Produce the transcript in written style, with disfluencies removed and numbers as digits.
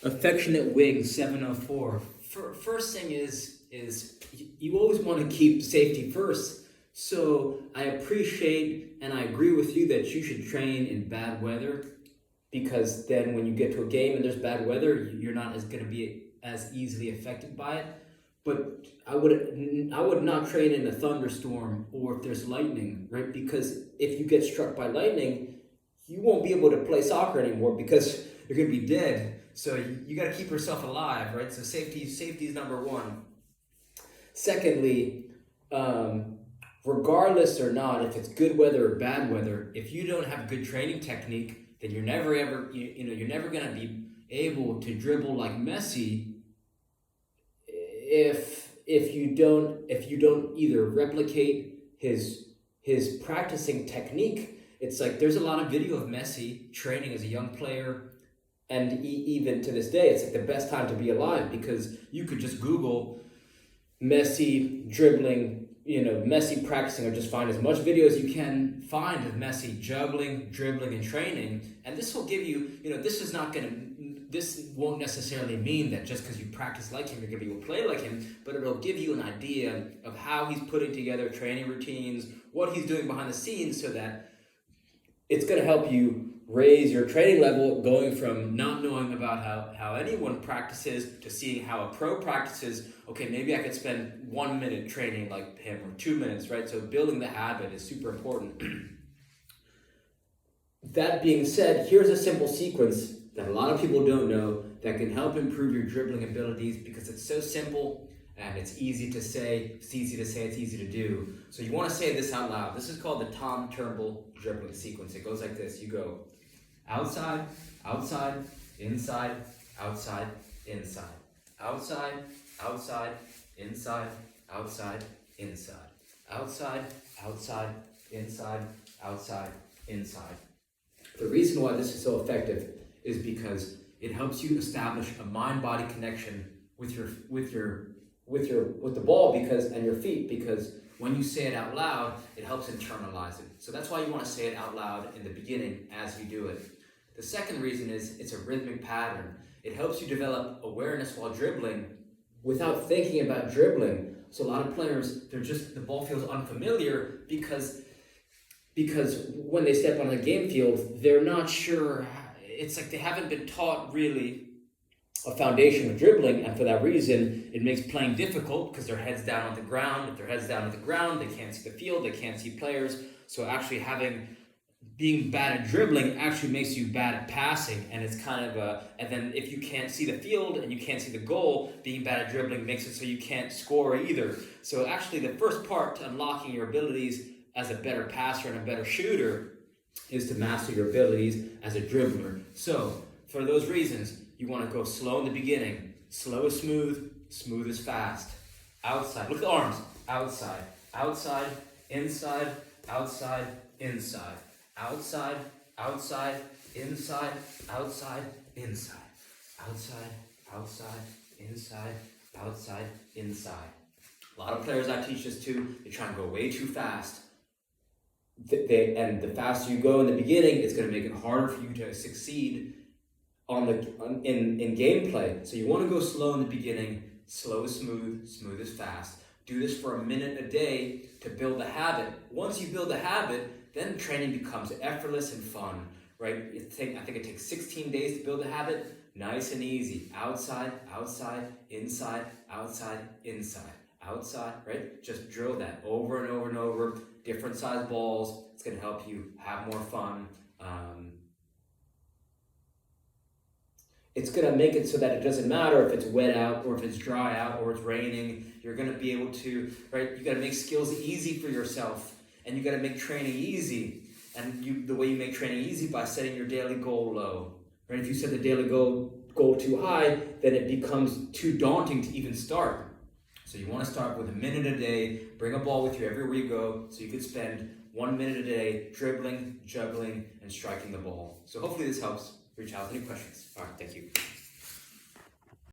Affectionate Wing 704. First thing is you always want to keep safety first. So I appreciate and I agree with you that you should train in bad weather, because then when you get to a game and there's bad weather, you're not as going to be as easily affected by it. But I would not train in a thunderstorm or if there's lightning, right? Because if you get struck by lightning, you won't be able to play soccer anymore because you're going to be dead. So you got to keep yourself alive, right? So safety is number one. Secondly, regardless or not, if it's good weather or bad weather, if you don't have good training technique, then you're never ever you're never going to be able to dribble like Messi if you don't either replicate his practicing technique. It's like there's a lot of video of Messi training as a young player, and even to this day, it's like the best time to be alive, because you could just Google Messi dribbling, Messi practicing, or just find as much video as you can find of Messi juggling, dribbling, and training. And this will give you, this won't necessarily mean that just because you practice like him, you're going to be able to play like him, but it'll give you an idea of how he's putting together training routines, what he's doing behind the scenes, so that it's going to help you raise your training level, going from not knowing about how anyone practices to seeing how a pro practices. Okay, maybe I could spend 1 minute training like him, or 2 minutes, right? So building the habit is super important. That being said, here's a simple sequence that a lot of people don't know that can help improve your dribbling abilities, because it's so simple and it's easy to say, it's easy to do. So you want to say this out loud. This is called the Tom Turnbull dribbling sequence. It goes like this. You go outside, outside, inside, outside, inside. Outside, outside, inside, outside, inside. Outside, outside, inside, outside, inside. The reason why this is so effective is because it helps you establish a mind-body connection with the ball, and your feet, because when you say it out loud, it helps internalize it. So that's why you want to say it out loud in the beginning as you do it. The second reason is it's a rhythmic pattern. It helps you develop awareness while dribbling without thinking about dribbling. So a lot of players, the ball feels unfamiliar because when they step on the game field, they're not sure. It's like they haven't been taught really a foundation of dribbling, and for that reason, it makes playing difficult because their head's down on the ground. If their head's down on the ground, they can't see the field, they can't see players. So actually being bad at dribbling actually makes you bad at passing, and it's kind of and then if you can't see the field and you can't see the goal, being bad at dribbling makes it so you can't score either. So actually the first part to unlocking your abilities as a better passer and a better shooter is to master your abilities as a dribbler. So for those reasons, you want to go slow in the beginning. Slow is smooth, smooth is fast. Outside, look at the arms. Outside, outside, inside, outside, inside. Outside, outside, inside, outside, inside. Outside, outside, inside, outside, inside. A lot of players I teach this to, they try and go way too fast. And the faster you go in the beginning, it's going to make it harder for you to succeed in gameplay. So you want to go slow in the beginning. Slow is smooth, smooth is fast. Do this for a minute a day to build a habit. Once you build a habit, then training becomes effortless and fun, right? I think it takes 16 days to build a habit. Nice and easy. Outside, outside, inside, outside, inside. Outside, right? Just drill that over and over and over. Different size balls. It's going to help you have more fun. It's going to make it so that it doesn't matter if it's wet out or if it's dry out or it's raining. You're going to be able to, right? You got to make skills easy for yourself, and you got to make training easy. And the way you make training easy, by setting your daily goal low, right? If you set the daily goal too high, then it becomes too daunting to even start. So you want to start with a minute a day. Bring a ball with you everywhere you go, so you could spend 1 minute a day dribbling, juggling, and striking the ball. So hopefully this helps. Reach out with any questions. All right, thank you.